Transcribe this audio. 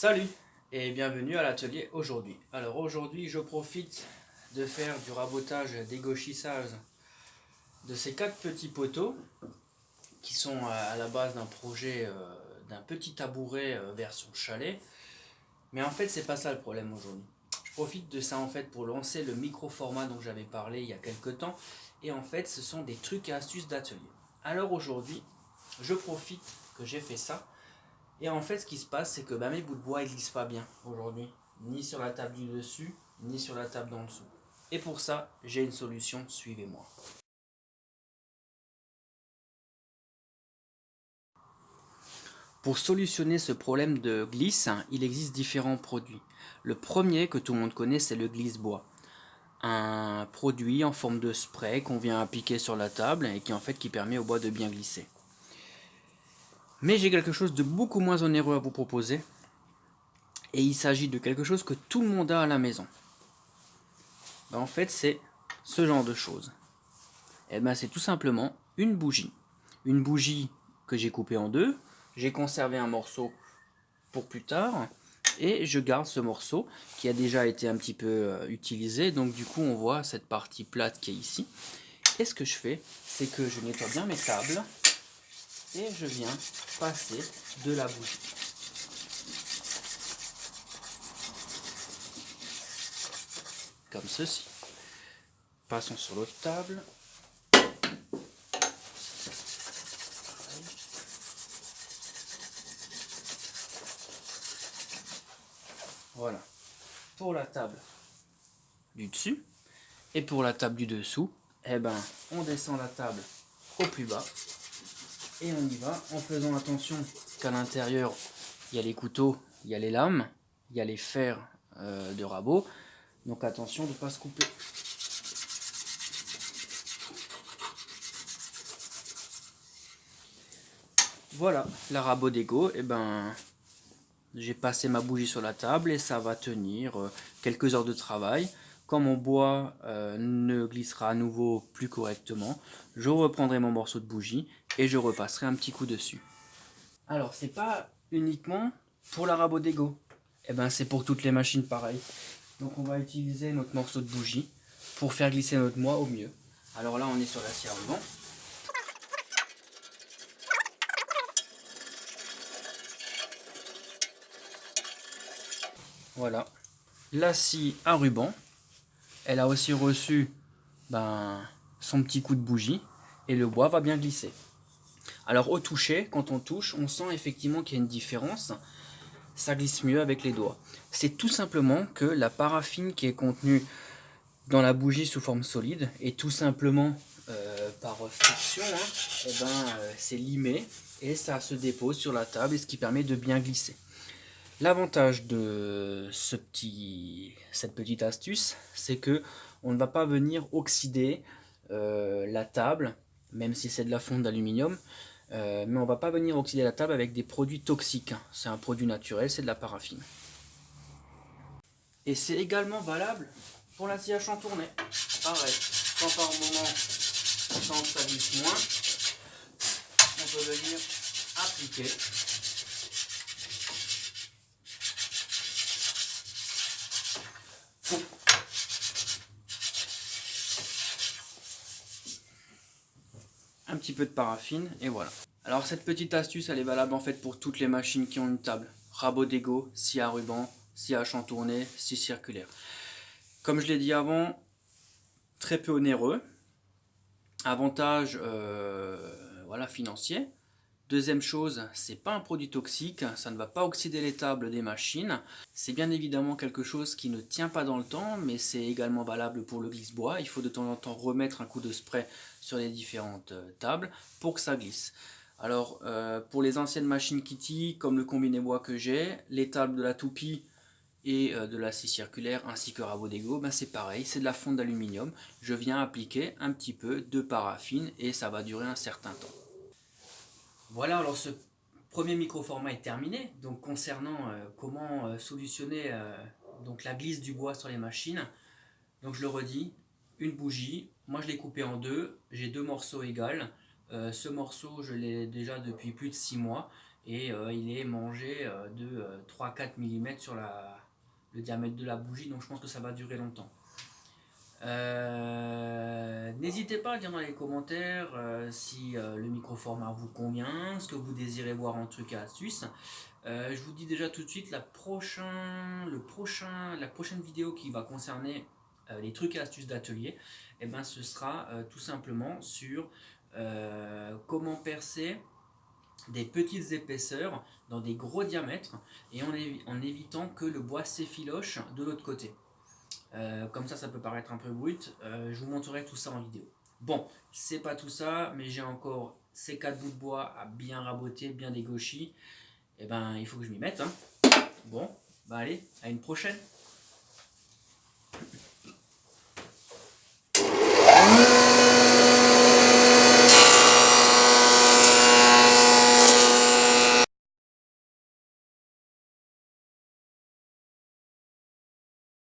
Salut et bienvenue à l'atelier aujourd'hui. Alors aujourd'hui je profite de faire du rabotage, dégauchissage de ces 4 petits poteaux qui sont à la base d'un projet d'un petit tabouret version chalet. Mais en fait c'est pas ça le problème aujourd'hui. Je profite de ça en fait pour lancer le micro format dont j'avais parlé il y a quelques temps. Et en fait ce sont des trucs et astuces d'atelier. Alors aujourd'hui je profite que j'ai fait ça. Et en fait, ce qui se passe, c'est que mes bouts de bois ne glissent pas bien aujourd'hui, ni sur la table du dessus, ni sur la table d'en dessous. Et pour ça, j'ai une solution, suivez-moi. Pour solutionner ce problème de glisse, il existe différents produits. Le premier que tout le monde connaît, c'est le glisse-bois. Un produit en forme de spray qu'on vient appliquer sur la table et qui permet au bois de bien glisser. Mais j'ai quelque chose de beaucoup moins onéreux à vous proposer. Et il s'agit de quelque chose que tout le monde a à la maison. En fait, c'est ce genre de choses. C'est tout simplement une bougie. Une bougie que j'ai coupée en deux. J'ai conservé un morceau pour plus tard. Et je garde ce morceau qui a déjà été un petit peu utilisé. Donc du coup, on voit cette partie plate qui est ici. Et ce que je fais, c'est que je nettoie bien mes tables. Et je viens passer de la bougie. Comme ceci. Passons sur l'autre table. Voilà. Pour la table du dessus. Et pour la table du dessous, on descend la table au plus bas. Et on y va en faisant attention qu'à l'intérieur, il y a les couteaux, il y a les lames, il y a les fers de rabot. Donc attention de ne pas se couper. Voilà, la rabot d'égo, j'ai passé ma bougie sur la table et ça va tenir quelques heures de travail. Quand mon bois ne glissera à nouveau plus correctement, je reprendrai mon morceau de bougie et je repasserai un petit coup dessus. Alors, c'est pas uniquement pour la rabot d'égo. C'est pour toutes les machines pareil. Donc, on va utiliser notre morceau de bougie pour faire glisser notre bois au mieux. Alors là, on est sur la scie à ruban. Voilà. La scie à ruban, elle a aussi reçu son petit coup de bougie et le bois va bien glisser. Alors au toucher, quand on touche, on sent effectivement qu'il y a une différence. Ça glisse mieux avec les doigts. C'est tout simplement que la paraffine qui est contenue dans la bougie sous forme solide est tout simplement par friction, c'est limé et ça se dépose sur la table et ce qui permet de bien glisser. L'avantage de cette petite astuce, c'est que on ne va pas venir oxyder la table, même si c'est de la fonte d'aluminium, mais on ne va pas venir oxyder la table avec des produits toxiques. C'est un produit naturel, c'est de la paraffine. Et c'est également valable pour la scie à chantourner. Pareil, quand par moment on sent que ça glisse moins, on peut venir appliquer. Un petit peu de paraffine et voilà. Alors cette petite astuce elle est valable en fait pour toutes les machines qui ont une table. Rabot d'égo, scie à ruban, scie à chantourner, scie circulaire. Comme je l'ai dit avant, très peu onéreux. Avantage financier. Deuxième chose, c'est pas un produit toxique, ça ne va pas oxyder les tables des machines. C'est bien évidemment quelque chose qui ne tient pas dans le temps, mais c'est également valable pour le glisse-bois. Il faut de temps en temps remettre un coup de spray sur les différentes tables pour que ça glisse. Alors pour les anciennes machines Kitty, comme le combiné bois que j'ai, les tables de la toupie et de la scie circulaire ainsi que rabot d'égo, c'est pareil, c'est de la fonte d'aluminium. Je viens appliquer un petit peu de paraffine et ça va durer un certain temps. Voilà, alors ce premier micro-format est terminé. Donc concernant comment solutionner donc la glisse du bois sur les machines, donc je le redis, une bougie, moi je l'ai coupée en deux, j'ai deux morceaux égaux. Ce morceau je l'ai déjà depuis plus de 6 mois et il est mangé de 3-4 mm sur le diamètre de la bougie, donc je pense que ça va durer longtemps. N'hésitez pas à dire dans les commentaires si le micro-format vous convient, ce que vous désirez voir en trucs et astuces. Je vous dis déjà tout de suite, la prochaine vidéo qui va concerner les trucs et astuces d'atelier, eh ben, ce sera tout simplement sur comment percer des petites épaisseurs dans des gros diamètres et en évitant que le bois s'effiloche de l'autre côté. Comme ça peut paraître un peu brut. Je vous montrerai tout ça en vidéo. Bon, c'est pas tout ça, mais j'ai encore ces 4 bouts de bois à bien raboter, bien dégauchis. Et ben, il faut que je m'y mette. Hein. Bon, bah allez, à une prochaine.